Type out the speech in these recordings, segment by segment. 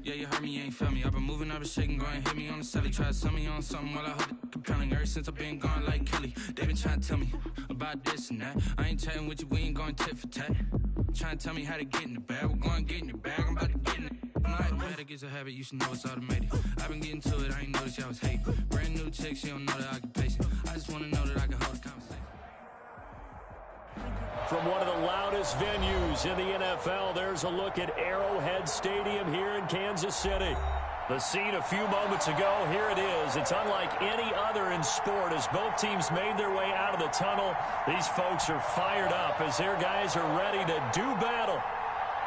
Yeah, you heard me, you ain't felt me. I've been moving, I've been shaking, go and hit me on the celly. Try to sell me on something while I hold it compelling. Ever since I've been gone like Kelly, they been trying to tell me about this and that. I ain't chatting with you, we ain't going tit for tat. Trying to tell me how to get in the bag. We're going to get in your bag, I'm about to get in it. I'm like, habit gets a habit, you should know it's automated. I've been getting to it, I ain't noticed y'all was hating. Brand new chick, she don't know the occupation. I just want to know that I can hold a conversation. From one of the loudest venues in the NFL, there's a look at Arrowhead Stadium here in Kansas City. The scene a few moments ago, here it is. It's unlike any other in sport as both teams made their way out of the tunnel. These folks are fired up as their guys are ready to do battle.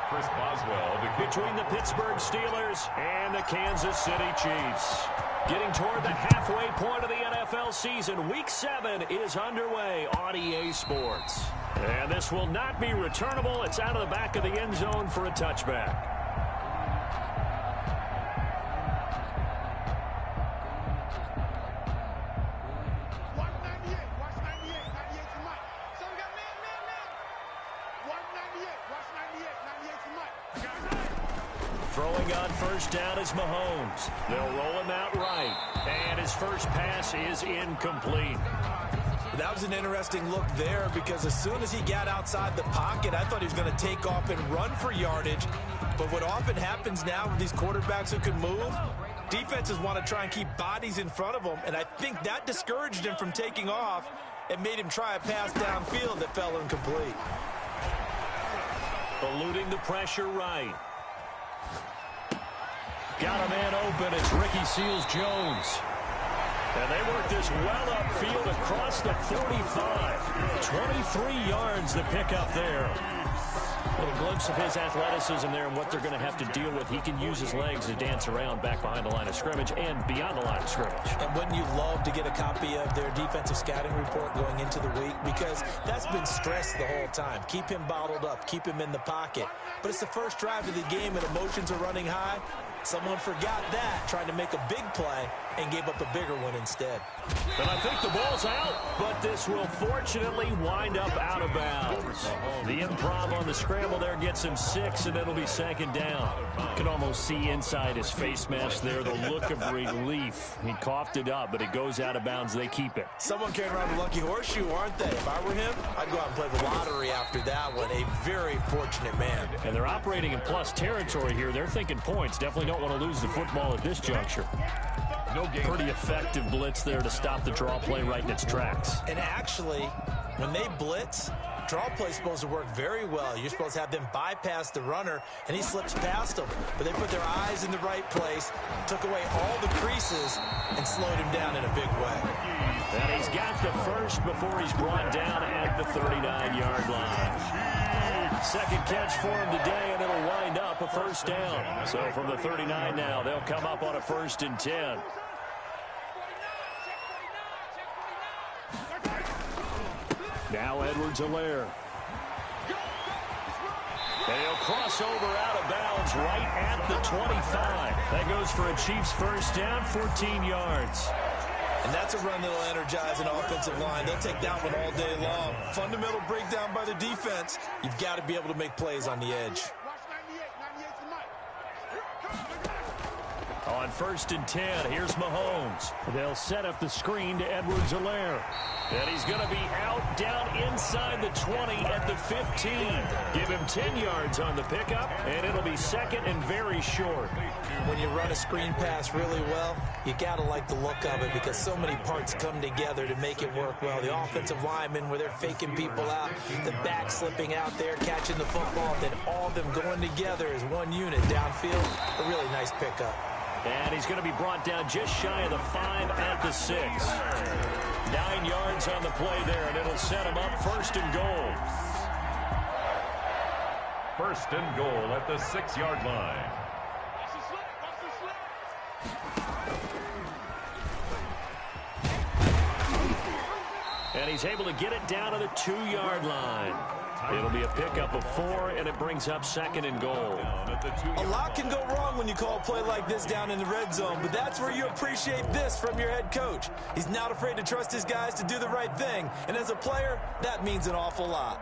Chris Boswell between the Pittsburgh Steelers and the Kansas City Chiefs. Getting toward the halfway point of the NFL season, Week 7 is underway on EA Sports. And this will not be returnable. It's out of the back of the end zone for a touchback. Throwing on first down is Mahomes. They'll roll him out right. And his first pass is incomplete. That was an interesting look there because as soon as he got outside the pocket, I thought he was going to take off and run for yardage. But what often happens now with these quarterbacks who can move, defenses want to try and keep bodies in front of them, and I think that discouraged him from taking off and made him try a pass downfield that fell incomplete. Eluding the pressure right. Got a man open. It's Ricky Seals-Jones. And they work this well upfield across the 45. 23 yards to pick up there. A little glimpse of his athleticism there and what they're going to have to deal with. He can use his legs to dance around back behind the line of scrimmage and beyond the line of scrimmage. And wouldn't you love to get a copy of their defensive scouting report going into the week? Because that's been stressed the whole time. Keep him bottled up. Keep him in the pocket. But it's the first drive of the game and emotions are running high. Someone forgot that, trying to make a big play, and gave up a bigger one instead. And I think the ball's out, but this will fortunately wind up out of bounds. The improv on the scramble there gets him 6, and it'll be second down. You can almost see inside his face mask there the look of relief. He coughed it up, but it goes out of bounds. They keep it. Someone carrying around a lucky horseshoe, aren't they? If I were him, I'd go out and play the lottery after that one. A very fortunate man. And they're operating in plus territory here. They're thinking points. Definitely don't want to lose the football at this juncture. Pretty effective blitz there to stop the draw play right in its tracks. And actually, when they blitz, draw play is supposed to work very well. You're supposed to have them bypass the runner, and he slips past them. But they put their eyes in the right place, took away all the creases, and slowed him down in a big way. And he's got the first before he's brought down at the 39-yard line. Second catch for him today, and it'll wind up a first down. So from the 39 now, they'll come up on a 1st and 10. Now Edwards-Helaire. And he'll cross over out of bounds right at the 25. That goes for a Chiefs first down, 14 yards. And that's a run that'll energize an offensive line. They'll take that one all day long. Fundamental breakdown by the defense. You've got to be able to make plays on the edge. On 1st and 10, here's Mahomes. They'll set up the screen to Edwards-Helaire. And he's going to be out down inside the 20 at the 15. Give him 10 yards on the pickup, and it'll be second and very short. When you run a screen pass really well, you got to like the look of it because so many parts come together to make it work well. The offensive linemen where they're faking people out, the back slipping out there, catching the football, then all of them going together as one unit downfield. A really nice pickup. And he's going to be brought down just shy of the 5 at the 6. 9 yards on the play there, and it'll set him up 1st and goal. 1st and goal at the 6-yard line. And he's able to get it down to the 2-yard line. It'll be a pickup of 4, and it brings up 2nd and goal. A lot can go wrong when you call a play like this down in the red zone, but that's where you appreciate this from your head coach. He's not afraid to trust his guys to do the right thing, and as a player, that means an awful lot.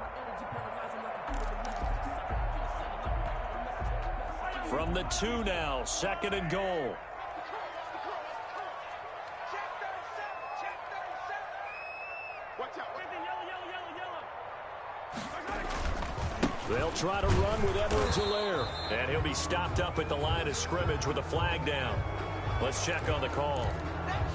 From the 2 now, 2nd and goal. They'll try to run with Edwards-Helaire. And he'll be stopped up at the line of scrimmage with a flag down. Let's check on the call.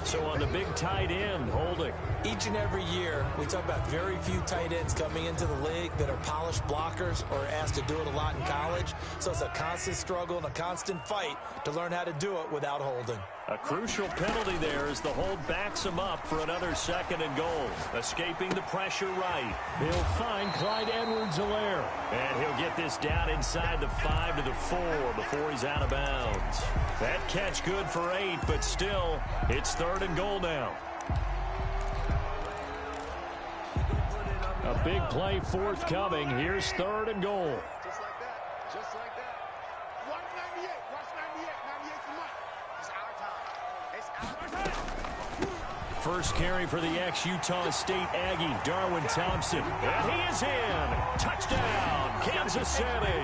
So on the big tight end, holding. Each and every year, we talk about very few tight ends coming into the league that are polished blockers or asked to do it a lot in college. So it's a constant struggle and a constant fight to learn how to do it without holding. A crucial penalty there as the hold backs him up for another 2nd and goal. Escaping the pressure right. He'll find Clyde Edwards-Helaire. And he'll get this down inside the 5 to the 4 before he's out of bounds. That catch good for 8, but still, it's 3rd and goal now. A big play forthcoming. Here's 3rd and goal. Just like that. Just like that. 198. Watch 98. 98's the money. It's our time. It's our time. First carry for the ex-Utah State Aggie, Darwin Thompson. And he is in. Touchdown, Kansas City.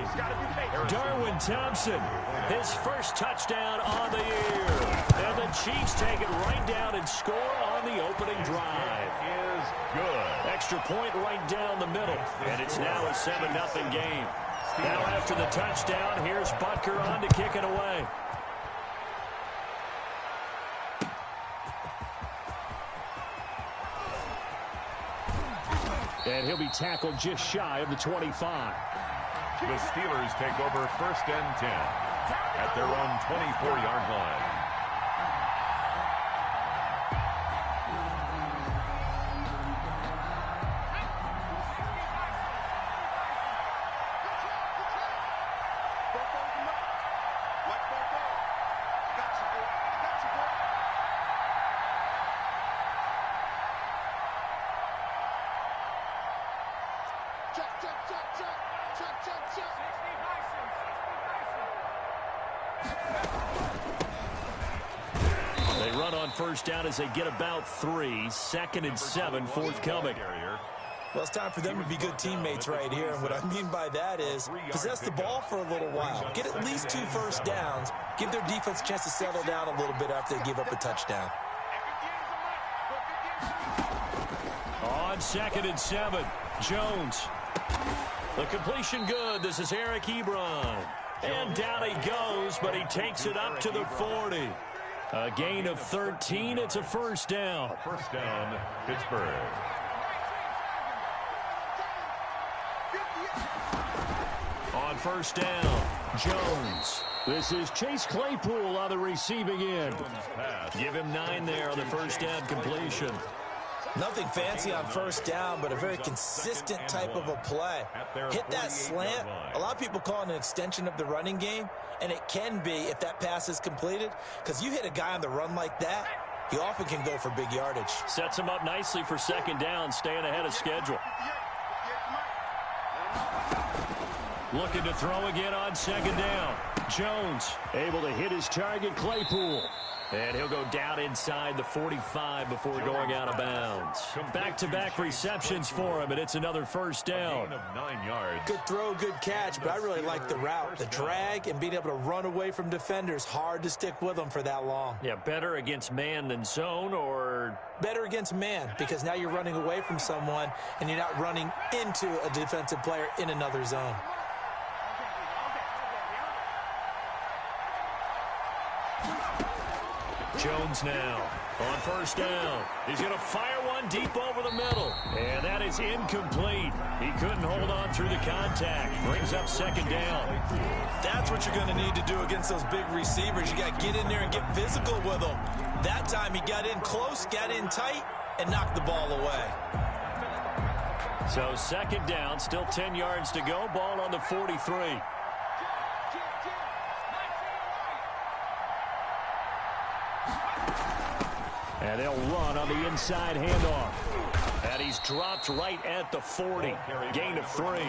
Darwin Thompson, his first touchdown on the year. And the Chiefs take it right down and score on the opening drive. Is good. Extra point right down the middle. And it's now a 7-0 game. Now after the touchdown, here's Butker on to kick it away. And he'll be tackled just shy of the 25. The Steelers take over 1st and 10 at their own 24-yard line. They run on 1st down as they get about 3. 2nd and 7 forthcoming. Well, it's time for them to be good teammates right here. And what I mean by that is possess the ball for a little while. Get at least 2 first downs. Give their defense a chance to settle down a little bit after they give up a touchdown. On 2nd and 7, Jones. The completion good. This is Eric Ebron. And down he goes, but he takes it up to the 40. A gain of 13. It's a 1st down. 1st down, Pittsburgh. On 1st down, Jones. This is Chase Claypool on the receiving end. Give him 9 there on the 1st down completion. Nothing fancy on 1st down, but a very consistent type of a play. Hit that slant. A lot of people call it an extension of the running game, and it can be if that pass is completed, because you hit a guy on the run like that, he often can go for big yardage. Sets him up nicely for 2nd down, staying ahead of schedule. Looking to throw again on 2nd down. Jones able to hit his target, Claypool. And he'll go down inside the 45 before going out of bounds. Back-to-back receptions for him, and it's another 1st down. 9 yards. Good throw, good catch, but I really like the route. The drag and being able to run away from defenders, hard to stick with them for that long. Yeah, better against man than zone, or better against man, because now you're running away from someone and you're not running into a defensive player in another zone. Jones now on 1st down. He's going to fire one deep over the middle. And that is incomplete. He couldn't hold on through the contact. Brings up 2nd down. That's what you're going to need to do against those big receivers. You got to get in there and get physical with them. That time he got in close, got in tight, and knocked the ball away. So 2nd down, still 10 yards to go. Ball on the 43. And they'll run on the inside handoff. And he's dropped right at the 40. Gain of 3. Well,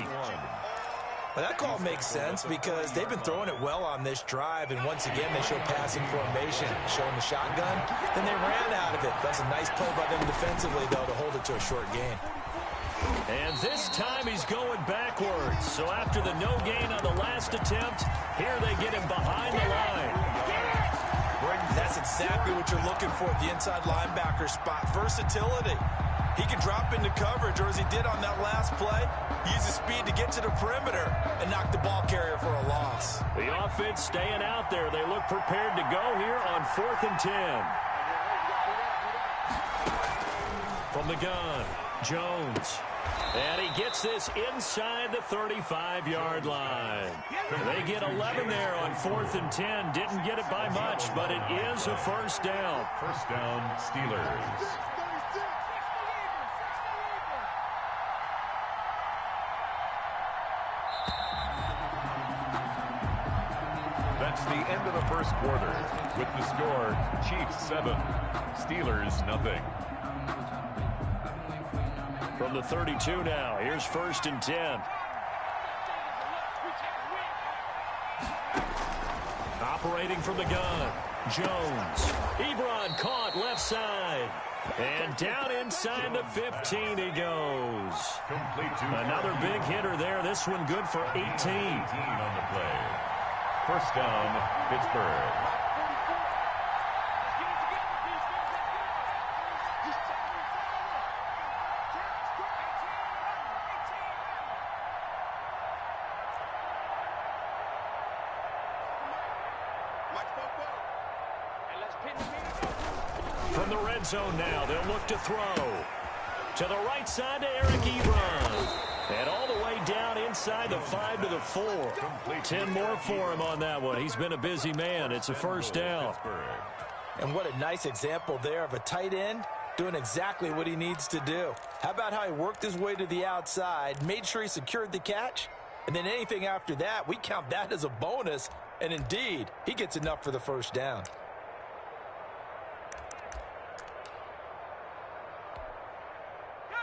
that call makes sense because they've been throwing it well on this drive. And once again, they show passing formation, showing the shotgun. Then they ran out of it. That's a nice play by them defensively, though, to hold it to a short gain. And this time he's going backwards. So after the no gain on the last attempt, here they get him behind the line. That's exactly what you're looking for at the inside linebacker spot. Versatility. He can drop into coverage, or as he did on that last play, use his speed to get to the perimeter and knock the ball carrier for a loss. The offense staying out there. They look prepared to go here on 4th and 10. From the gun, Jones. And he gets this inside the 35-yard line. They get 11 there on 4th and 10. Didn't get it by much, but it is a first down. First down, Steelers. That's the end of the first quarter. With the score, Chiefs 7, Steelers nothing. From the 32 now, here's 1st and 10. Operating from the gun, Jones. Ebron caught left side. And down inside the 15 he goes. Another big hitter there. This one good for 18. 18 on the play. First down, Pittsburgh. From the red zone now, they'll look to throw. To the right side to Eric Ebron. And all the way down inside the 5 to the 4. 10 more for him on that one. He's been a busy man. It's a first down. And what a nice example there of a tight end doing exactly what he needs to do. How about how he worked his way to the outside, made sure he secured the catch, and then anything after that, we count that as a bonus. And indeed, he gets enough for the first down.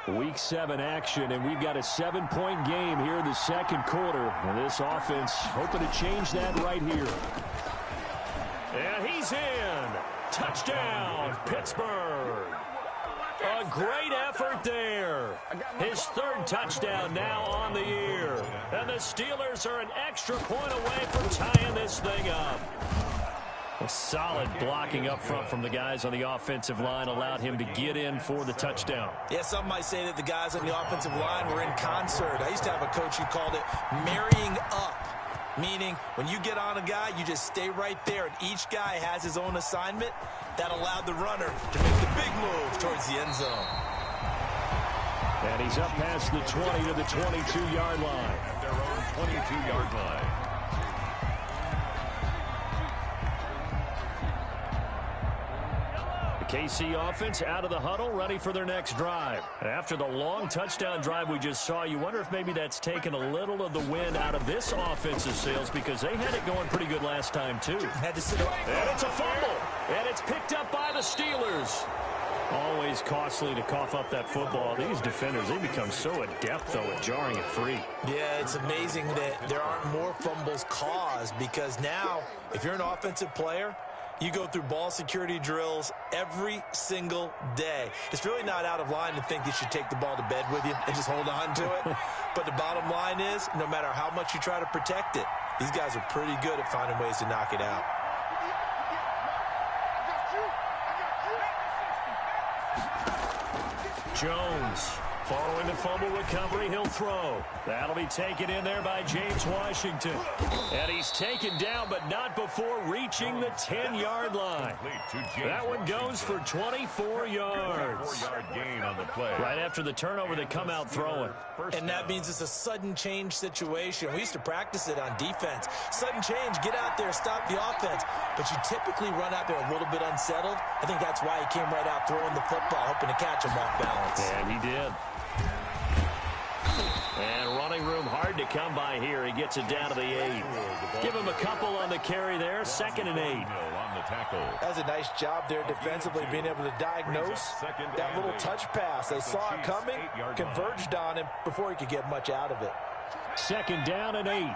Week 7 action, and we've got a 7-point game here in the second quarter. And this offense hoping to change that right here. And he's in. Touchdown, Pittsburgh. A great effort there. His 3rd touchdown now on the year. And the Steelers are an extra point away from tying this thing up. A solid blocking up front from the guys on the offensive line allowed him to get in for the touchdown. Yeah, some might say that the guys on the offensive line were in concert. I used to have a coach who called it marrying up, meaning when you get on a guy, you just stay right there, and each guy has his own assignment. That allowed the runner to make the big move towards the end zone. And he's up past the 20 to the 22-yard line. At their own 22-yard line. KC offense out of the huddle, ready for their next drive. After the long touchdown drive we just saw, you wonder if maybe that's taken a little of the wind out of this offensive sails, because they had it going pretty good last time too. Had to sit up. And it's a fumble, and it's picked up by the Steelers. Always costly to cough up that football. These defenders, they become so adept, though, at jarring it free. Yeah, it's amazing that there aren't more fumbles caused, because now, if you're an offensive player, you go through ball security drills every single day. It's really not out of line to think you should take the ball to bed with you and just hold on to it. But the bottom line is, no matter how much you try to protect it, these guys are pretty good at finding ways to knock it out. Jones, following the fumble recovery, he'll throw. That'll be taken in there by James Washington. And he's taken down, but not before reaching the 10-yard line. That one goes for 24 yards. 4-yard gain on the play. Right after the turnover, they come out throwing. And that means it's a sudden change situation. We used to practice it on defense. Sudden change, get out there, stop the offense. But you typically run out there a little bit unsettled. I think that's why he came right out throwing the football, hoping to catch him off balance. And he did. And running room hard to come by here. He gets it down to the 8. Give him a couple on the carry there. 2nd and 8. On the tackle. That's a nice job there defensively, being able to diagnose that little touch pass. They saw it coming, converged on him before he could get much out of it. 2nd down and 8.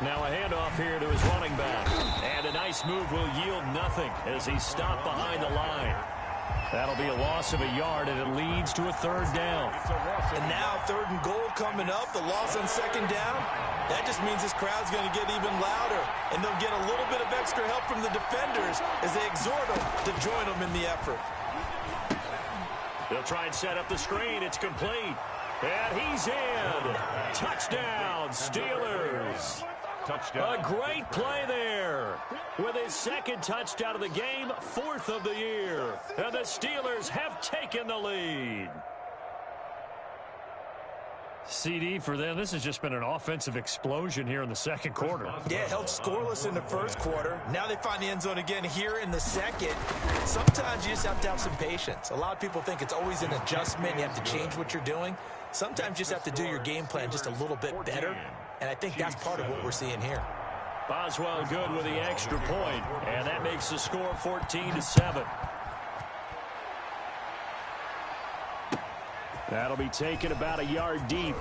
Now a handoff here to his running back. And a nice move will yield nothing as he's stopped behind the line. That'll be a loss of a yard, and it leads to a third down. And now 3rd and goal coming up. The loss on 2nd down. That just means this crowd's going to get even louder. And they'll get a little bit of extra help from the defenders as they exhort them to join them in the effort. They'll try and set up the screen. It's complete. And he's in. Touchdown, Steelers. Touchdown. A great play there. With his 2nd touchdown of the game, 4th of the year. And the Steelers have taken the lead. CD for them, this has just been an offensive explosion here in the 2nd quarter. Yeah, held scoreless in the 1st quarter. Now they find the end zone again here in the 2nd. Sometimes you just have to have some patience. A lot of people think it's always an adjustment. You have to change what you're doing. Sometimes you just have to do your game plan just a little bit better. And I think that's part of what we're seeing here. Boswell good with the extra point, and that makes the score 14-7. That'll be taken about a yard deep.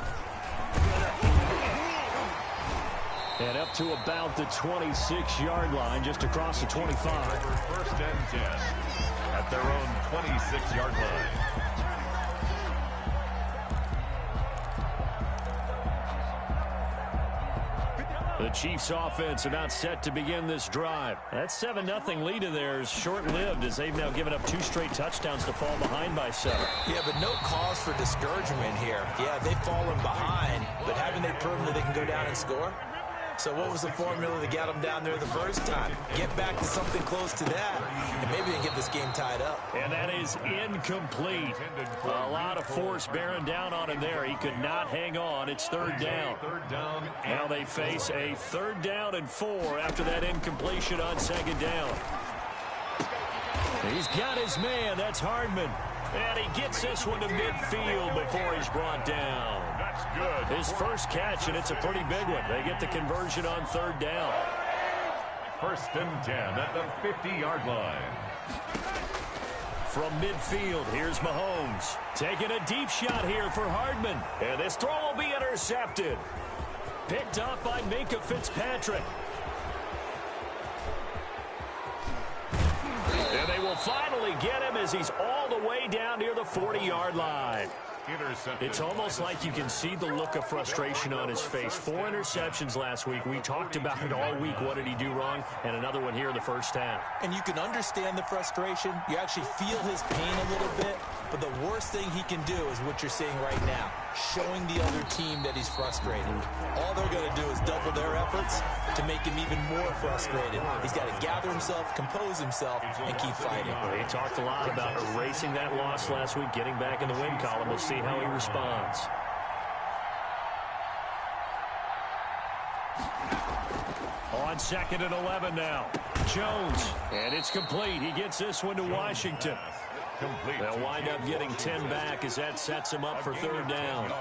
And up to about the 26-yard line, just across the 25. 1st and 10 at their own 26-yard line. The Chiefs offense about set to begin this drive. That 7-0 lead of theirs short-lived as they've now given up 2 straight touchdowns to fall behind by 7. Yeah, but no cause for discouragement here. Yeah, they've fallen behind, but haven't they proven that they can go down and score? So what was the formula that got them down there the first time? Get back to something close to that, and maybe they can get this game tied up. And that is incomplete. A lot of force bearing down on him there. He could not hang on. It's 3rd down. Now they face a 3rd down and 4 after that incompletion on 2nd down. He's got his man. That's Hardman. And he gets this one to midfield before he's brought down. That's good. His first catch, and it's a pretty big one. They get the conversion on 3rd down. 1st and 10 at the 50-yard line. From midfield, here's Mahomes. Taking a deep shot here for Hardman. And this throw will be intercepted. Picked up by Minkah Fitzpatrick. And they will finally get him as he's all the way down near the 40-yard line. It's almost like you can see the look of frustration on his face. 4 interceptions last week. We talked about it all week. What did he do wrong? And another one here in the first half. And you can understand the frustration. You actually feel his pain a little bit. But the worst thing he can do is what you're seeing right now, showing the other team that he's frustrated. All they're going to do is double their efforts to make him even more frustrated. He's got to gather himself, compose himself, and keep fighting. He talked a lot about erasing that loss last week, getting back in the win column. We'll see how he responds. On 2nd and 11 now. Jones, and it's complete. He gets this one to Washington. They'll wind up getting 10 back as that sets him up for 3rd down.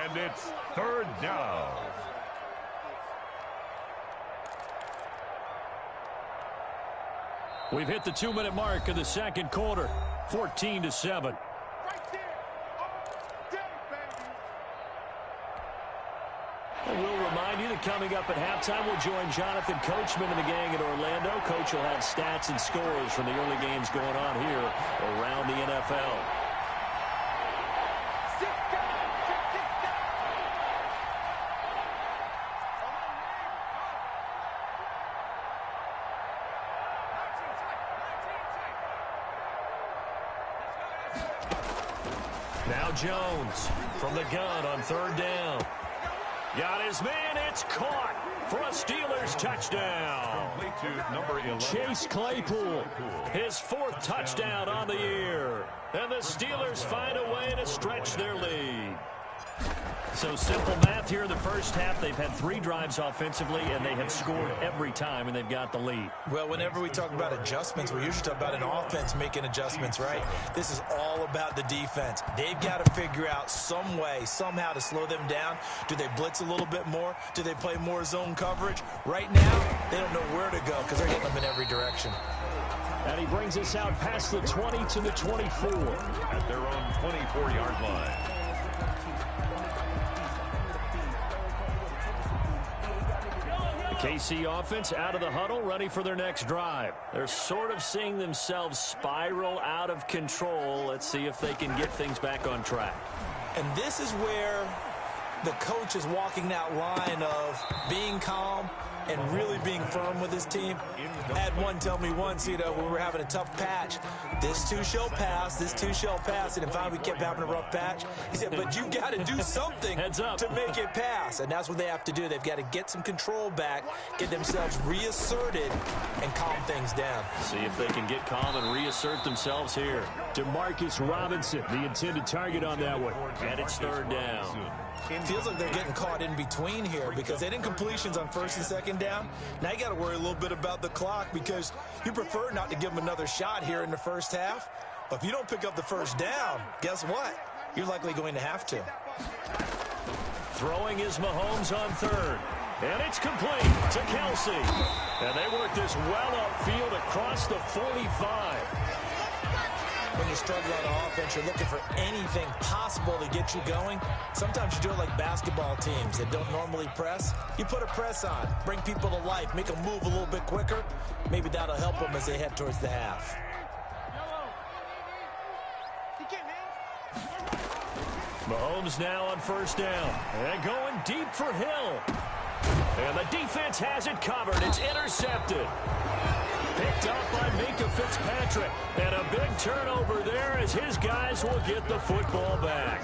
And it's 3rd down. We've hit the 2-minute mark of the 2nd quarter. 14-7. And we'll remind you that coming up at halftime, we'll join Jonathan Coachman and the gang in Orlando. Coach will have stats and scores from the early games going on here around the NFL. Now Jones from the gun on 3rd down. Got his man, it's caught for a Steelers touchdown. Chase Claypool, his 4th touchdown on the year. And the Steelers find a way to stretch their lead. So simple math here in the first half. They've had 3 drives offensively, and they have scored every time, and they've got the lead. Well, whenever we talk about adjustments, we usually talk about an offense making adjustments, right? This is all about the defense. They've got to figure out some way, somehow to slow them down. Do they blitz a little bit more? Do they play more zone coverage? Right now, they don't know where to go because they're hitting them in every direction. And he brings us out past the 20 to the 24. At their own 24-yard line. KC offense out of the huddle, ready for their next drive. They're sort of seeing themselves spiral out of control. Let's see if they can get things back on track. And this is where the coach is walking that line of being calm and really being firm with his team. I had one tell me once, when we were having a tough patch, this too shall pass, this too shall pass, and finally we kept having a rough patch. He said, but you got to do something to make it pass, and that's what they have to do. They've got to get some control back, get themselves reasserted, and calm things down. See if they can get calm and reassert themselves here. Demarcus Robinson, the intended target on that one. And it's third down. It feels like they're getting caught in between here because they didn't completions on first and second down. Now you got to worry a little bit about the clock because you prefer not to give them another shot here in the first half. But if you don't pick up the first down, guess what? You're likely going to have to. Throwing is Mahomes on third. And it's complete to Kelsey. And they work this well upfield across the 45. When you struggle on offense, you're looking for anything possible to get you going. Sometimes you do it like basketball teams that don't normally press. You put a press on, bring people to life, make them move a little bit quicker. Maybe that'll help them as they head towards the half. Mahomes now on first down. And going deep for Hill. And the defense has it covered. It's intercepted. Picked up by Minka Fitzpatrick. And a big turnover there as his guys will get the football back.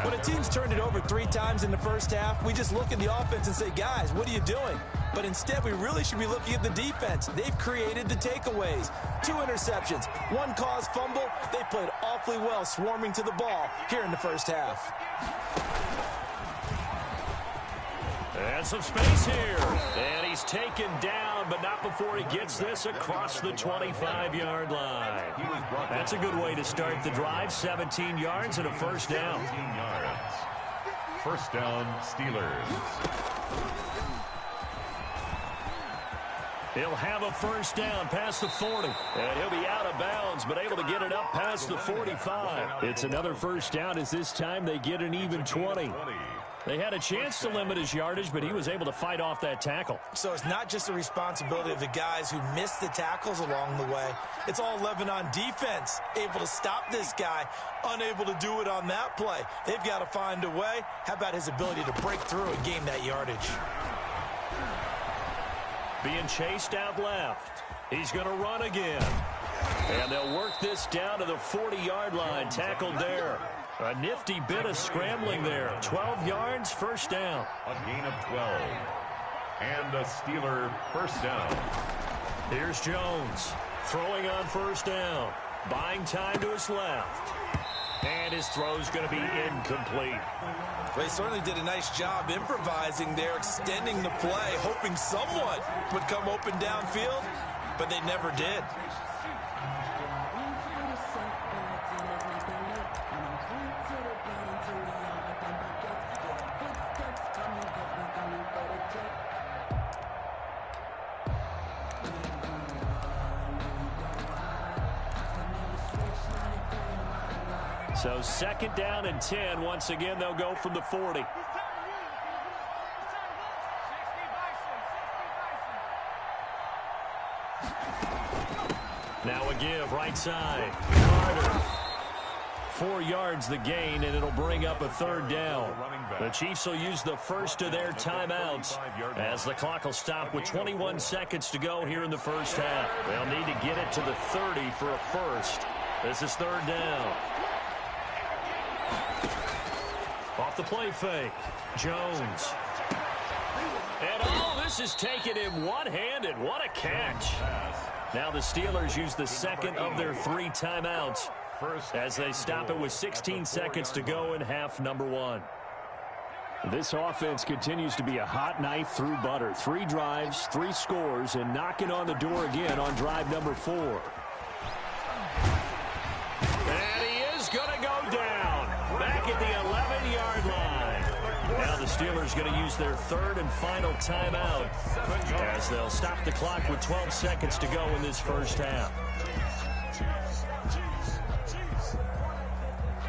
When a team's turned it over 3 times in the first half, we just look at the offense and say, guys, what are you doing? But instead, we really should be looking at the defense. They've created the takeaways. 2 interceptions, 1 caused fumble. They played awfully well swarming to the ball here in the first half. And some space here. And he's taken down, but not before he gets this across the 25-yard line. That's a good way to start the drive. 17 yards and a first down. 17 yards. First down, Steelers. He'll have a first down past the 40. And he'll be out of bounds, but able to get it up past the 45. It's another first down as this time they get an even 20. They had a chance to limit his yardage, but he was able to fight off that tackle. So it's not just the responsibility of the guys who missed the tackles along the way. It's all Lebanon defense, able to stop this guy, unable to do it on that play. They've got to find a way. How about his ability to break through and gain that yardage? Being chased out left. He's going to run again. And they'll work this down to the 40-yard line. Tackled there. A nifty bit of scrambling there. 12 yards, first down. A gain of 12. And a Steeler first down. Here's Jones. Throwing on first down. Buying time to his left. And his throw's going to be incomplete. They certainly did a nice job improvising there, extending the play, hoping someone would come open downfield, but they never did. So second down and 10. Once again, they'll go from the 40. Now a give, right side. Carter. 4 yards the gain, and it'll bring up a third down. The Chiefs will use the first of their timeouts as the clock will stop with 21 seconds to go here in the first half. They'll need to get it to the 30 for a first. This is third down. Off the play fake, Jones. And this is taken him one-handed. What a catch. Now the Steelers use the second of their 3 timeouts as they stop it with 16 seconds to go in half number 1. This offense continues to be a hot knife through butter. 3 drives, 3 scores, and knocking on the door again on drive number 4. And he is going to go down back at the 11-yard line. Now the Steelers going to use their third and final timeout as they'll stop the clock with 12 seconds to go in this first half.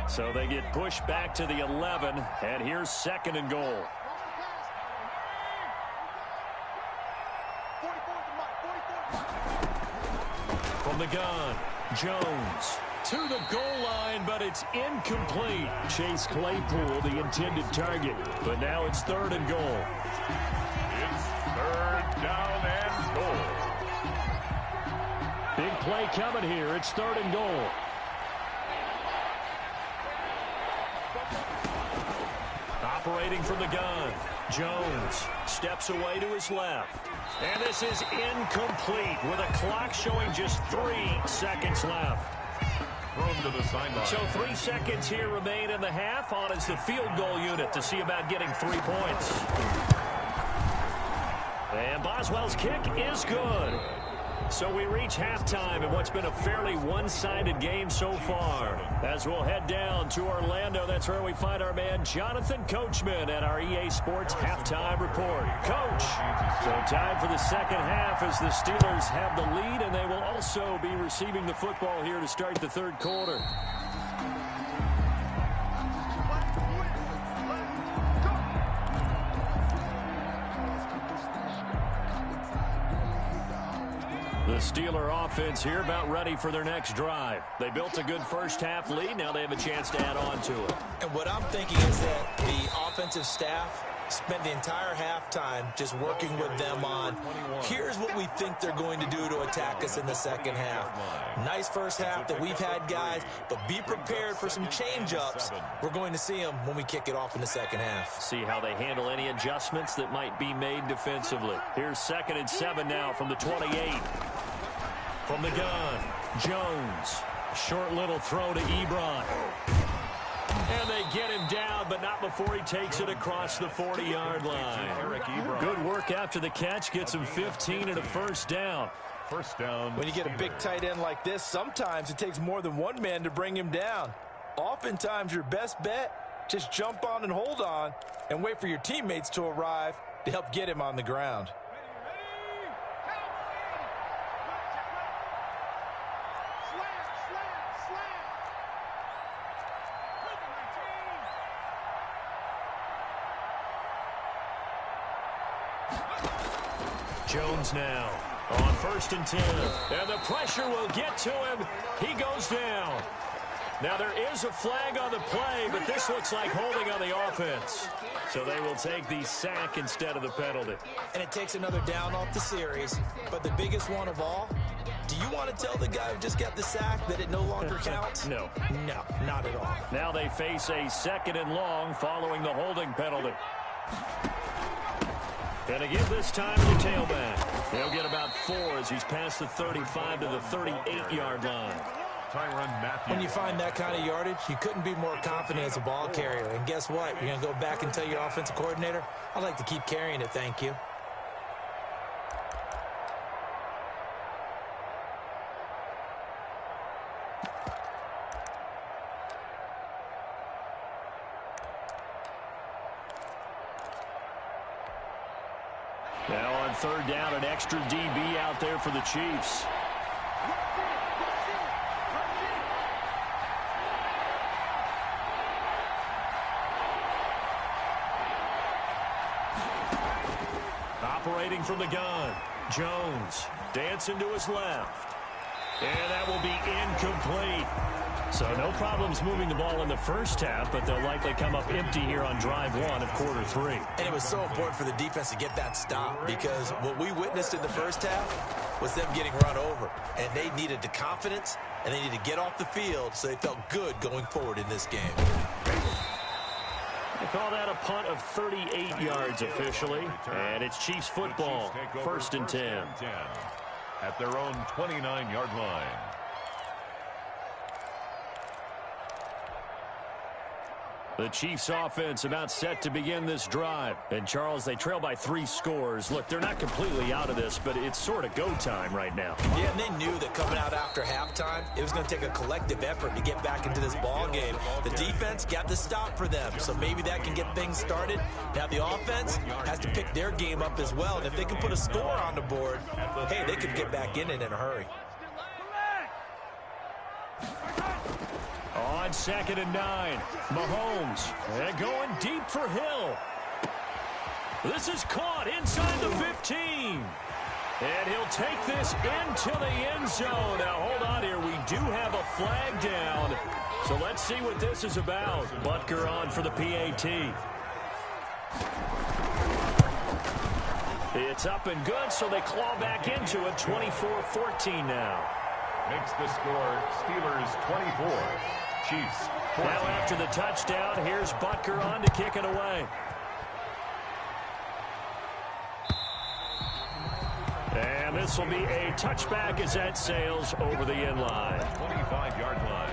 So they get pushed back to the 11, and here's second and goal. the gun. Jones to the goal line, but it's incomplete. Chase Claypool, the intended target. But now it's 3rd and goal. It's 3rd down and goal. Big play coming here. It's 3rd and goal. Operating from the gun. Jones steps away to his left. And this is incomplete with a clock showing just 3 seconds left. Thrown to the sideline. So 3 seconds here remain in the half. On is the field goal unit to see about getting 3 points. And Boswell's kick is good. So we reach halftime in what's been a fairly one-sided game so far. As we'll head down to Orlando, that's where we find our man Jonathan Coachman at our EA Sports Halftime Report. Coach, so time for the second half as the Steelers have the lead, and they will also be receiving the football here to start the 3rd quarter. The Steeler offense here about ready for their next drive. They built a good first-half lead. Now they have a chance to add on to it. And what I'm thinking is that the offensive staff spent the entire halftime just working with them on, here's what we think they're going to do to attack us in the second half. Nice first half that we've had, guys, but be prepared for some change-ups. We're going to see them when we kick it off in the second half. See how they handle any adjustments that might be made defensively. Here's 2nd and 7 now from the 28. From the gun, Jones. Short little throw to Ebron. And they get him down, but not before he takes it across the 40-yard line. Good work after the catch. Gets him 15 and a first down. First down. When you get a big tight end like this, sometimes it takes more than one man to bring him down. Oftentimes, your best bet, just jump on and hold on and wait for your teammates to arrive to help get him on the ground. Jones now on 1st and 10. And the pressure will get to him. He goes down. Now there is a flag on the play, but this looks like holding on the offense. So they will take the sack instead of the penalty. And it takes another down off the series. But the biggest one of all, do you want to tell the guy who just got the sack that it no longer counts? No. No, not at all. Now they face a 2nd and long following the holding penalty. And again this time to the tailback. He'll get about 4 as he's past the 35 to the 38-yard line. When you find that kind of yardage, you couldn't be more confident as a ball carrier. And guess what? You're going to go back and tell your offensive coordinator, I'd like to keep carrying it, thank you. Now on 3rd down, an extra DB out there for the Chiefs. Operating from the gun, Jones dancing to his left. And that will be incomplete. So no problems moving the ball in the first half, but they'll likely come up empty here on drive 1 of quarter 3. And it was so important for the defense to get that stop because what we witnessed in the first half was them getting run over. And they needed the confidence, and they needed to get off the field so they felt good going forward in this game. They call that a punt of 38 yards officially. And it's Chiefs football, 1st and 10. At their own 29-yard line. The Chiefs offense about set to begin this drive. And, Charles, they trail by 3 scores. Look, they're not completely out of this, but it's sort of go time right now. Yeah, and they knew that coming out after halftime, it was going to take a collective effort to get back into this ball game. The defense got the stop for them, so maybe that can get things started. Now the offense has to pick their game up as well, and if they can put a score on the board, hey, they could get back in it in a hurry. On 2nd and 9, Mahomes, and going deep for Hill. This is caught inside the 15. And he'll take this into the end zone. Now, hold on here. We do have a flag down. So let's see what this is about. Butker on for the PAT. It's up and good, so they claw back into it. 24-14 now. Makes the score Steelers 24, Chiefs 14. Now after the touchdown, here's Butker on to kick it away. And this will be a touchback as that sails over the end line. 25-yard line.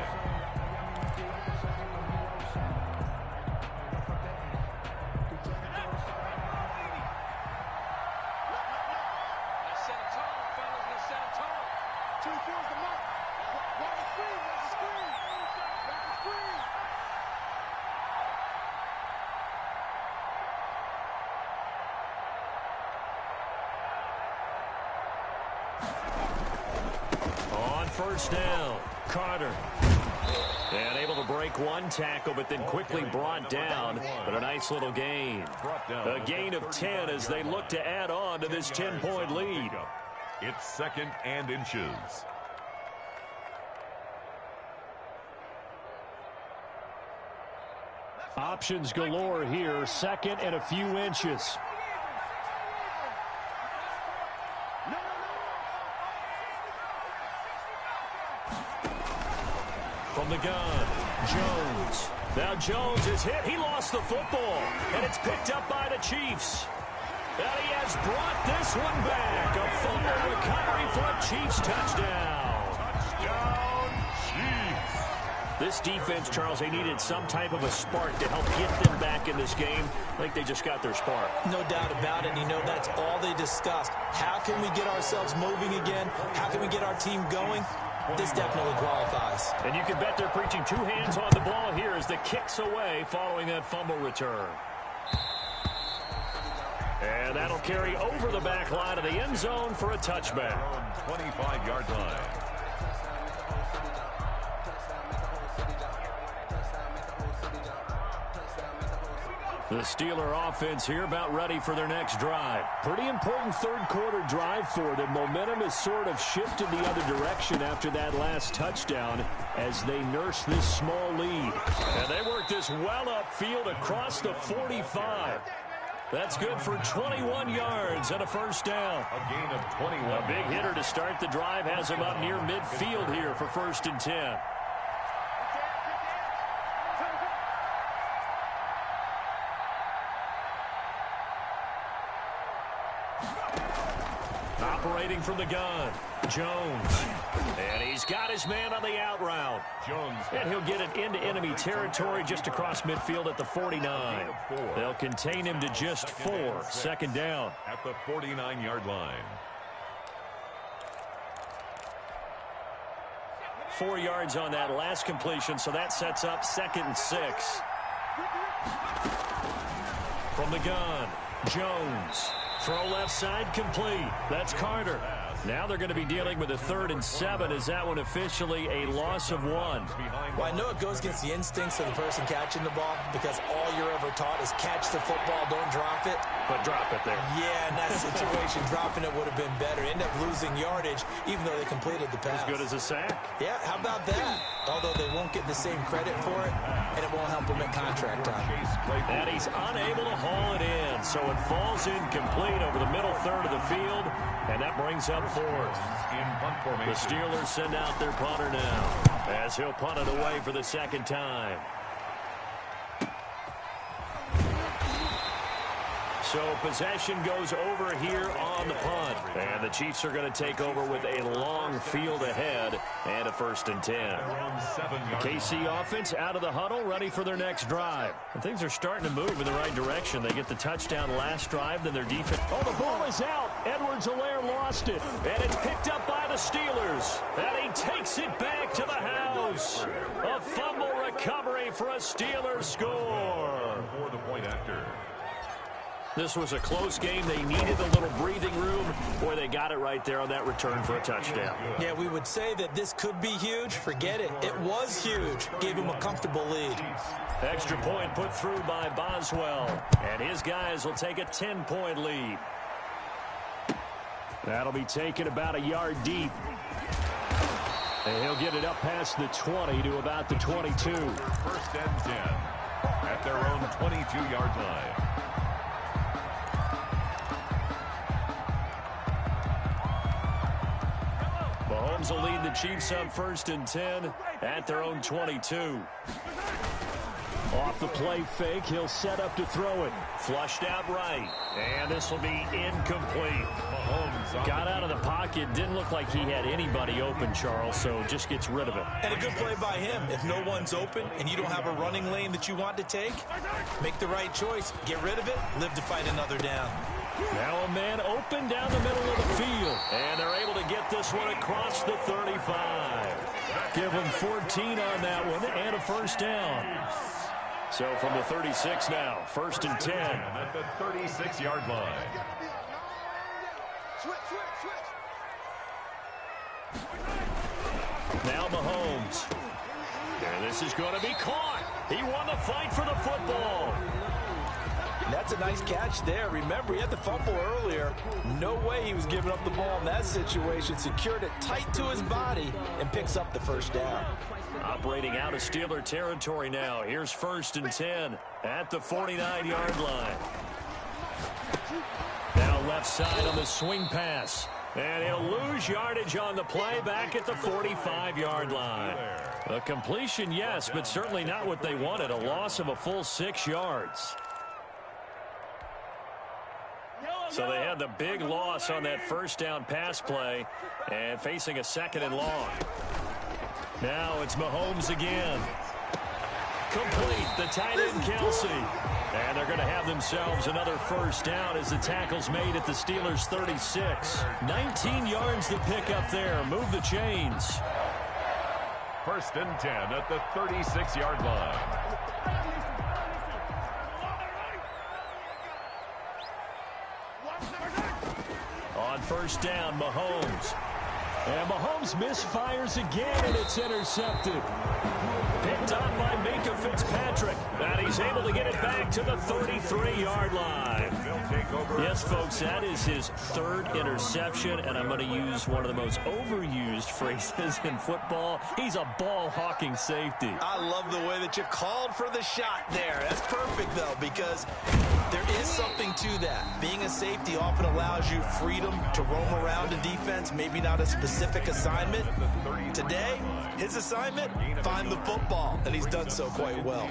Let's set a tone, fellas. Let's set a tone. Two feels the mark. Watch the screen. Watch the screen. Watch the screen. On first down, Carter. And able to break one tackle, but then quickly brought down. But a nice little gain. A gain of 10 as they look to add on to this 10-point lead. It's 2nd and inches. Options galore here. 2nd and a few inches. From the gun, Jones. Now Jones is hit. He lost the football, and it's picked up by the Chiefs. And he has brought this one back. A fumble recovery for a Chiefs touchdown. Touchdown, Chiefs. This defense, Charles, they needed some type of a spark to help get them back in this game. I think they just got their spark. No doubt about it. You know, that's all they discussed. How can we get ourselves moving again? How can we get our team going? This definitely qualifies. And you can bet they're preaching two hands on the ball here as the kick's away following that fumble return. And that'll carry over the back line of the end zone for a touchback. 25-yard line. The Steeler offense here about ready for their next drive. Pretty important third-quarter drive for them. Momentum has sort of shifted the other direction after that last touchdown as they nurse this small lead. And they work this well upfield across the 45. That's good for 21 yards and a first down. A gain of 21. A big hitter to start the drive has him up near midfield here for 1st and 10. Operating from the gun, Jones. And he's got his man on the out route. Jones. And he'll get it into enemy territory just across midfield at the 49. They'll contain him to just 4. 2nd down. At the 49-yard line. 4 yards on that last completion, so that sets up 2nd and 6. From the gun, Jones. Throw left side complete. That's Carter. Now they're going to be dealing with a 3rd and 7. Is that one officially a loss of 1? Well, I know it goes against the instincts of the person catching the ball because all you're ever taught is catch the football, don't drop it. But drop it there. Yeah, in that situation, dropping it would have been better. End up losing yardage, even though they completed the pass. As good as a sack. Yeah, how about that? Although they won't get the same credit for it, and it won't help them at contract time. And he's unable to haul it in, so it falls incomplete over the middle third of the field, and that brings up 4th. The Steelers send out their punter now as he'll punt it away for the 2nd time. So possession goes over here on the punt. And the Chiefs are going to take over with a long field ahead and a 1st and 10. The KC offense out of the huddle, ready for their next drive. And things are starting to move in the right direction. They get the touchdown last drive, then their defense. Oh, the ball is out. Edwards-Helaire lost it. And it's picked up by the Steelers. And he takes it back to the house. A fumble recovery for a Steelers score. For the point after. This was a close game. They needed a little breathing room. Boy, they got it right there on that return for a touchdown. Yeah, we would say that this could be huge. Forget it. It was huge. Gave him a comfortable lead. Extra point put through by Boswell. And his guys will take a 10-point lead. That'll be taken about a yard deep. And he'll get it up past the 20 to about the 22. 1st and 10 at their own 22-yard line. Mahomes will lead the Chiefs up 1st and 10 at their own 22. Off the play fake, he'll set up to throw it. Flushed out right. And this will be incomplete. Mahomes got out of the pocket. Didn't look like he had anybody open, Charles, so just gets rid of it. And a good play by him. If no one's open and you don't have a running lane that you want to take, make the right choice. Get rid of it. Live to fight another down. Now a man open down the middle of the field. And they're able to get this one across the 35. Give him 14 on that one and a 1st down. So from the 36 now, 1st and 10. At the 36-yard line. Now Mahomes. And this is going to be caught. He won the fight for the football. That's a nice catch there. Remember, he had the fumble earlier. No way he was giving up the ball in that situation. Secured it tight to his body and picks up the 1st down. Operating out of Steeler territory now. Here's 1st and 10 at the 49-yard line. Now left side on the swing pass. And he'll lose yardage on the play back at the 45-yard line. A completion, yes, but certainly not what they wanted. A loss of a full 6 yards. So they had the big loss on that 1st down pass play and facing a 2nd and long. Now it's Mahomes again. Complete, the tight end Kelsey. And they're going to have themselves another 1st down as the tackle's made at the Steelers' 36. 19 yards to pick up there. Move the chains. 1st and 10 at the 36-yard line. On 1st down, Mahomes. And Mahomes misfires again, and it's intercepted. Picked up by Minka Fitzpatrick. And he's able to get it back to the 33-yard line. Yes, folks, that is his 3rd interception, and I'm going to use one of the most overused phrases in football. He's a ball-hawking safety. I love the way that you called for the shot there. That's perfect, though, because there is something to that. Being a safety often allows you freedom to roam around a defense, maybe not a specific assignment. Today, his assignment, find the football, and he's done so quite well.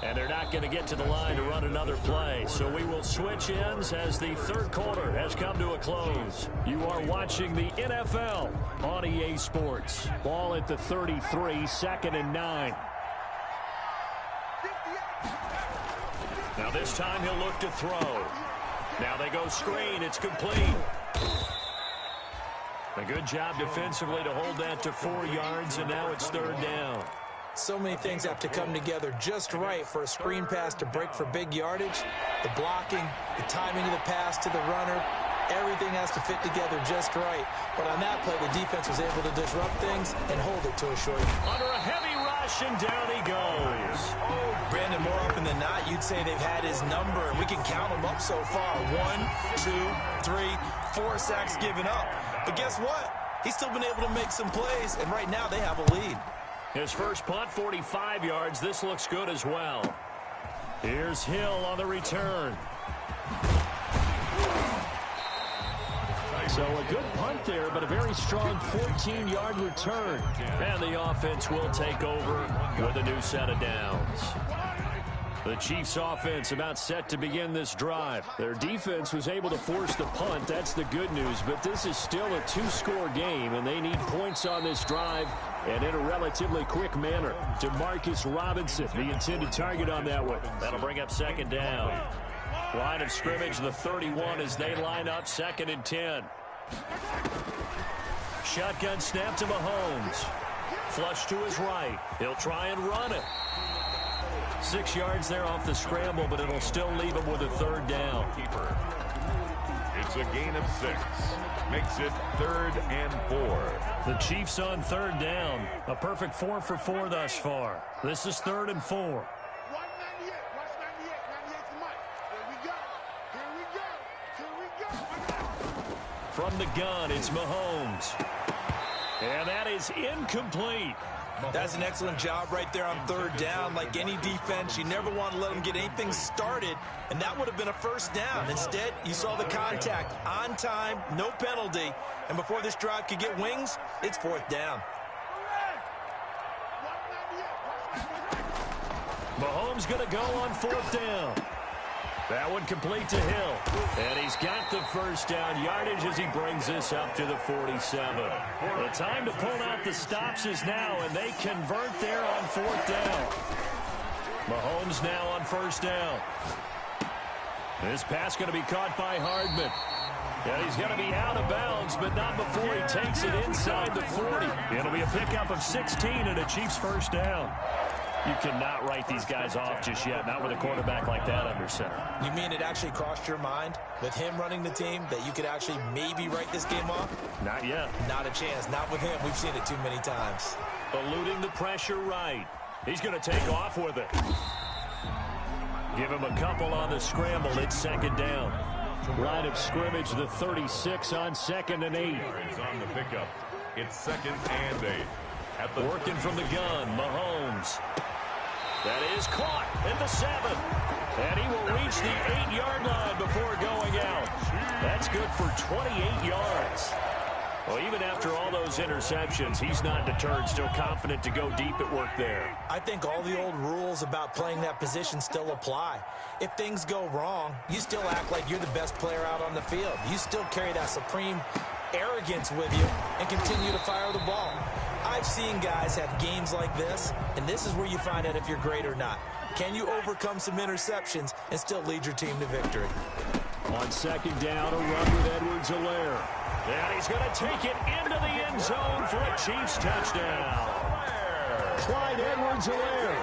And they're not going to get to the line to run another play. So we will switch ends as the 3rd quarter has come to a close. You are watching the NFL on EA Sports. Ball at the 33, 2nd and 9. Now this time he'll look to throw. Now they go screen. It's complete. A good job defensively to hold that to 4 yards, and now it's 3rd down. So many things have to come together just right for a screen pass to break for big yardage. The blocking, the timing of the pass to the runner, everything has to fit together just right. But on that play, the defense was able to disrupt things and hold it to a short. Under a heavy rush, and down he goes. Brandon, more often than not, you'd say they've had his number, and we can count them up so far. 1, 2, 3, 4 sacks given up. But guess what? He's still been able to make some plays, and right now they have a lead. His first punt, 45 yards. This looks good as well. Here's Hill on the return. So a good punt there, but a very strong 14-yard return. And the offense will take over with a new set of downs. The Chiefs offense about set to begin this drive. Their defense was able to force the punt. That's the good news. But this is still a 2-score game, and they need points on this drive and in a relatively quick manner. DeMarcus Robinson, the intended target on that one. That'll bring up 2nd down. Line of scrimmage, the 31 as they line up 2nd and 10. Shotgun snap to Mahomes. Flush to his right. He'll try and run it. 6 yards there off the scramble, but it'll still leave him with a 3rd down. It's a gain of 6. Makes it 3rd and 4. The Chiefs on 3rd down. A perfect 4 for 4 thus far. This is 3rd and 4. From the gun, it's Mahomes. And that is incomplete. That's an excellent job right there on third down. Like any defense, you never want to let them get anything started, and that would have been a first down. Instead, you saw the contact on time, no penalty, and before this drive could get wings, it's fourth down. Mahomes going to go on fourth down. That one complete to Hill. And he's got the first down yardage as he brings this up to the 47. The time to pull out the stops is now, and they convert there on fourth down. Mahomes now on first down. This pass going to be caught by Hardman. And he's going to be out of bounds, but not before he takes it inside the 40. It'll be a pickup of 16 and a Chiefs first down. You cannot write these guys off just yet, not with a quarterback like that under center. You mean it actually crossed your mind with him running the team that you could actually maybe write this game off? Not yet. Not a chance. Not with him. We've seen it too many times. Eluding the pressure right. He's going to take off with it. Give him a couple on the scramble. It's second down. Line of scrimmage, the 36 on 2nd and 8. On the pickup. It's 2nd and 8. Working from the gun, Mahomes. That is caught at the 7. And he will reach the 8-yard line before going out. That's good for 28 yards. Well, even after all those interceptions, he's not deterred, still confident to go deep at work there. I think all the old rules about playing that position still apply. If things go wrong, you still act like you're the best player out on the field. You still carry that supreme arrogance with you and continue to fire the ball. I've seen guys have games like this, and this is where you find out if you're great or not. Can you overcome some interceptions and still lead your team to victory? On second down, a run with Edwards-Helaire. And he's going to take it into the end zone for a Chiefs touchdown. Clyde Edwards-Helaire,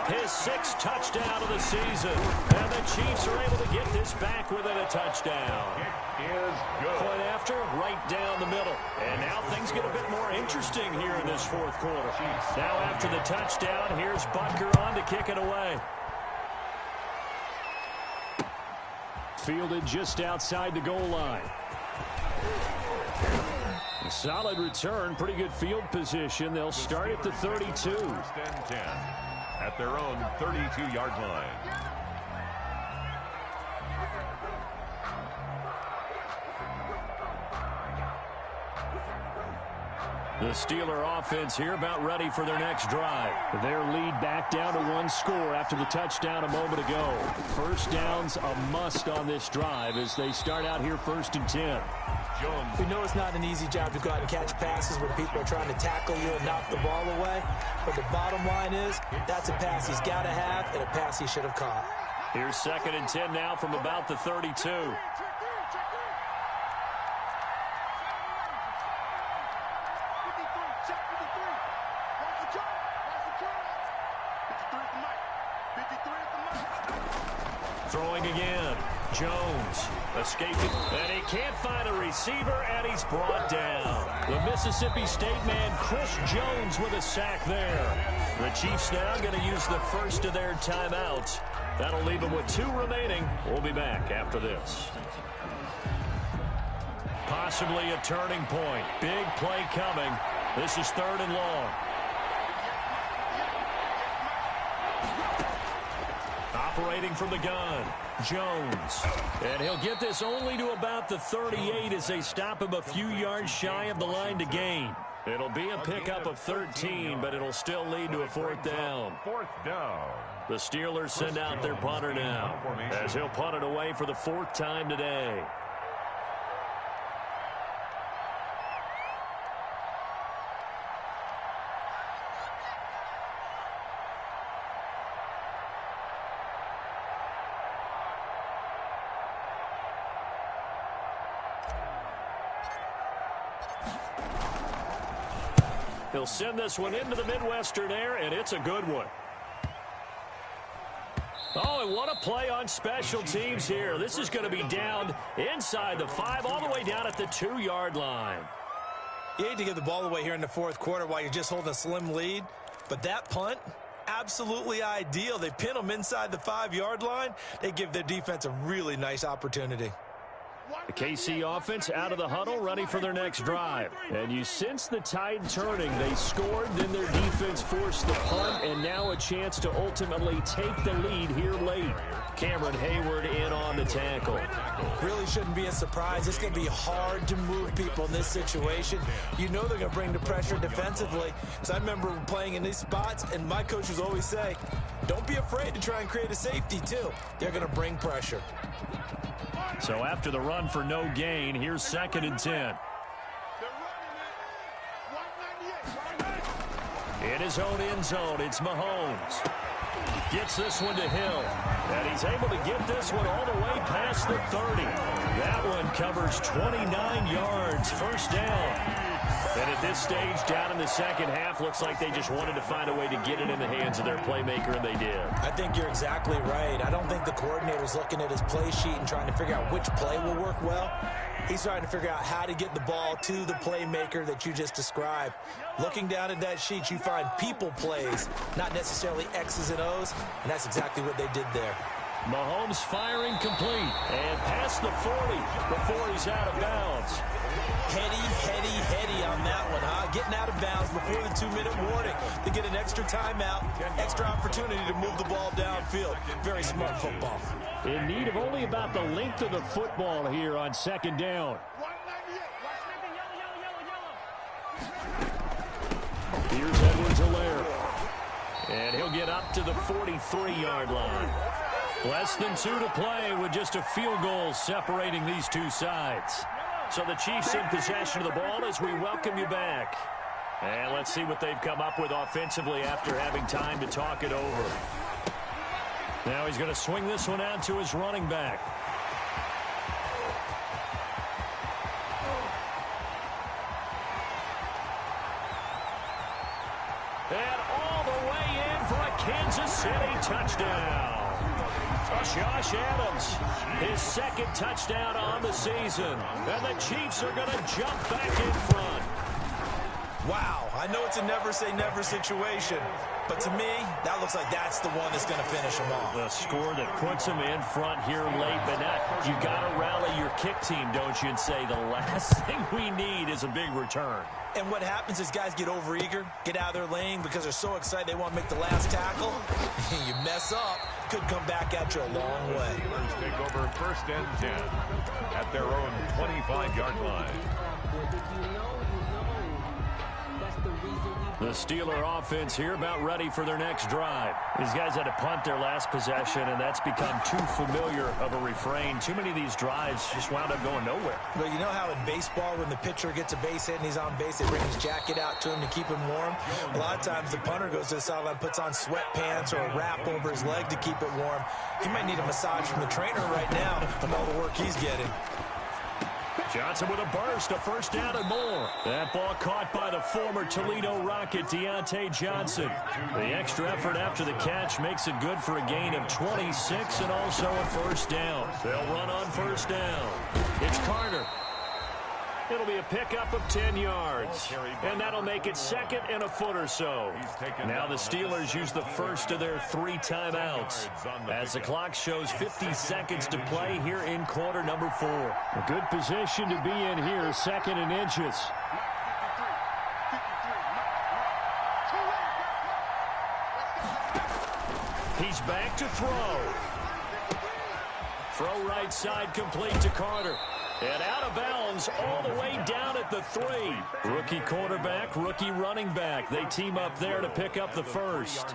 his 6th touchdown of the season. And the Chiefs are able to get this back within a touchdown. Point after, right down the middle. And now things get a bit more interesting here in this fourth quarter. Now after the touchdown, here's Butker on to kick it away. Fielded just outside the goal line. A solid return, pretty good field position. They'll start at the 32. 1st and 10 at their own 32-yard line. The Steeler offense here about ready for their next drive. Their lead back down to 1 score after the touchdown a moment ago. First down's a must on this drive as they start out here 1st and 10. We know it's not an easy job to go out and catch passes when people are trying to tackle you and knock the ball away. But the bottom line is that's a pass he's got to have and a pass he should have caught. Here's 2nd and 10 now from about the 32. Throwing again. Jones escaping, and he can't find a receiver, and he's brought down. The Mississippi State man, Chris Jones, with a sack there. The Chiefs now going to use the first of their timeouts. That'll leave them with 2 remaining. We'll be back after this. Possibly a turning point. Big play coming. This is 3rd and long. Operating from the gun, Jones. And he'll get this only to about the 38 as they stop him a few yards shy of the line to gain. It'll be a pickup of 13, but it'll still lead to a 4th down. 4th down. The Steelers send out their punter now as he'll punt it away for the 4th time today. He'll send this one into the Midwestern air, and it's a good one. Oh, and what a play on special teams here. This is going to be down inside the 5, all the way down at the 2-yard line. You hate to give the ball away here in the 4th quarter while you're just holding a slim lead, but that punt, absolutely ideal. They pin them inside the 5-yard line. They give their defense a really nice opportunity. The KC offense out of the huddle, ready for their next drive. And you sense the tide turning. They scored, then their defense forced the punt, and now a chance to ultimately take the lead here late. Cameron Hayward in on the tackle. Really shouldn't be a surprise. It's going to be hard to move people in this situation. You know they're going to bring the pressure defensively. So I remember playing in these spots, and my coach was always say, don't be afraid to try and create a safety, too. They're going to bring pressure. So after the run for no gain, here's 2nd and 10. In his own end zone, it's Mahomes. Gets this one to Hill. And he's able to get this one all the way past the 30. That one covers 29 yards. First down. And at this stage, down in the second half, looks like they just wanted to find a way to get it in the hands of their playmaker, and they did. I think you're exactly right. I don't think the coordinator's looking at his play sheet and trying to figure out which play will work well. He's trying to figure out how to get the ball to the playmaker that you just described. Looking down at that sheet, you find people plays, not necessarily X's and O's, and that's exactly what they did there. Mahomes firing complete and past the 40 before he's out of bounds. Heady on that one, huh? Getting out of bounds before the 2-minute warning to get an extra timeout, extra opportunity to move the ball downfield. Very smart football. In need of only about the length of the football here on 2nd down. Here's Edwards-Helaire. And he'll get up to the 43-yard line. Less than 2 to play with just a field goal separating these two sides. So the Chiefs in possession of the ball as we welcome you back. And let's see what they've come up with offensively after having time to talk it over. Now he's going to swing this one out to his running back. And all the way in for a Kansas City touchdown. Josh Adams, his 2nd touchdown on the season. And the Chiefs are going to jump back in front. Wow, I know it's a never-say-never situation, but to me, that looks like that's the one that's going to finish them off. The score that puts them in front here late, but you got to rally your kick team, don't you, and say the last thing we need is a big return. And what happens is guys get overeager, get out of their lane because they're so excited they want to make the last tackle. You mess up, could come back at you a long way. Take over 1st and 10 at their own 25-yard line. The Steeler offense here about ready for their next drive. These guys had to punt their last possession, and that's become too familiar of a refrain. Too many of these drives just wound up going nowhere. Well, you know how in baseball when the pitcher gets a base hit and he's on base, they bring his jacket out to him to keep him warm? A lot of times the punter goes to the sideline, puts on sweatpants or a wrap over his leg to keep it warm. He might need a massage from the trainer right now from all the work he's getting. Johnson with a burst, a 1st down and more. That ball caught by the former Toledo Rocket, Deontay Johnson. The extra effort after the catch makes it good for a gain of 26 and also a 1st down. They'll run on 1st down. It's Carter. It'll be a pickup of 10 yards, and that'll make it 2nd and a foot or so. Now the Steelers use the first of their 3 timeouts as the clock shows 50 seconds to play here in quarter number 4. A good position to be in here, 2nd and inches. He's back to throw. Throw right side complete to Carter. And out of bounds all the way down at the 3. Rookie quarterback, rookie running back. They team up there to pick up the first.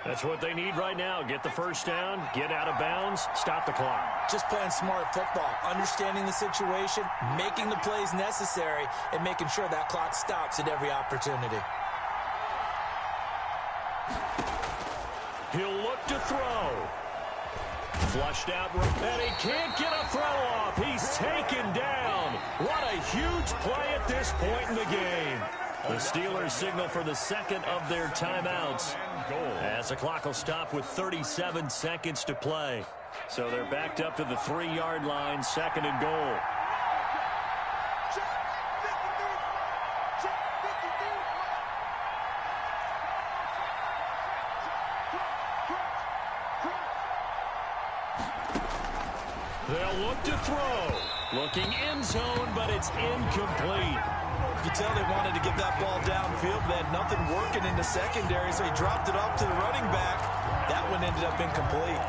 That's what they need right now. Get the first down, get out of bounds, stop the clock. Just playing smart football, understanding the situation, making the plays necessary, and making sure that clock stops at every opportunity. He'll look to throw. Flushed out, and he can't get a throw off. He's taken down. What a huge play at this point in the game. The Steelers signal for the 2nd of their timeouts as the clock will stop with 37 seconds to play. So they're backed up to the 3-yard line, 2nd and goal. They'll look to throw. Looking end zone, but it's incomplete. You can tell they wanted to get that ball downfield. They had nothing working in the secondary, so he dropped it off to the running back. That one ended up incomplete.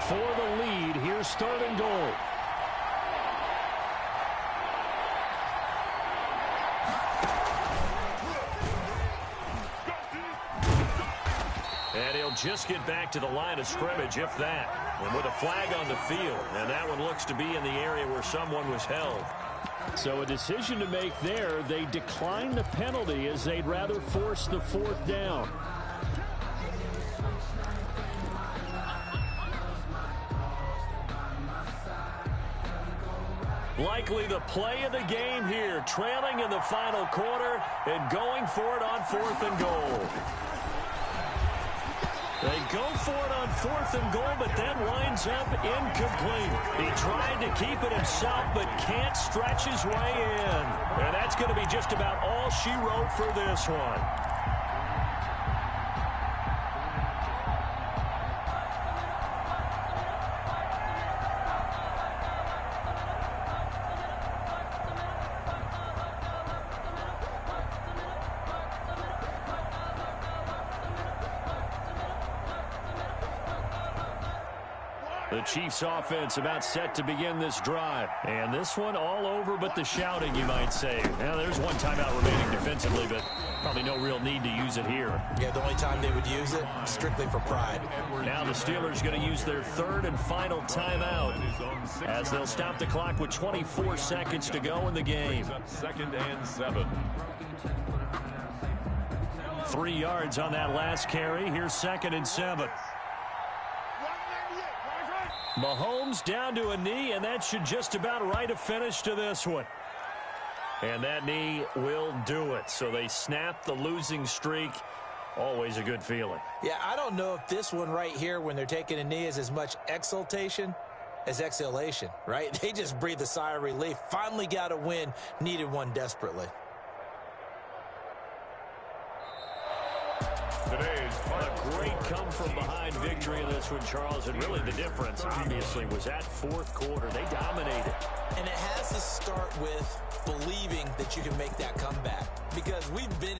For the lead, here's third and goal. And he'll just get back to the line of scrimmage, if that. And with a flag on the field. And that one looks to be in the area where someone was held. So a decision to make there. They decline the penalty as they'd rather force the fourth down. Likely the play of the game here. Trailing in the final quarter and going for it on fourth and goal. They go for it on fourth and goal, but that winds up incomplete. He tried to keep it himself, but can't stretch his way in. And that's going to be just about all she wrote for this one. The Chiefs offense about set to begin this drive. And this one all over but the shouting, you might say. Now, there's one timeout remaining defensively, but probably no real need to use it here. Yeah, the only time they would use it, strictly for pride. Now the Steelers going to use their third and final timeout as they'll stop the clock with 24 seconds to go in the game. 2nd and 7. 3 yards on that last carry. Here's 2nd and 7. Mahomes down to a knee, and that should just about write a finish to this one. And that knee will do it. So they snap the losing streak. Always a good feeling. Yeah, I don't know if this one right here, when they're taking a knee, is as much exultation as exhalation, right? They just breathe a sigh of relief. Finally got a win. Needed one desperately. A great come-from-behind victory in this one, Charles. And really the difference, obviously, was that fourth quarter. They dominated. And it has to start with believing that you can make that comeback. Because we've been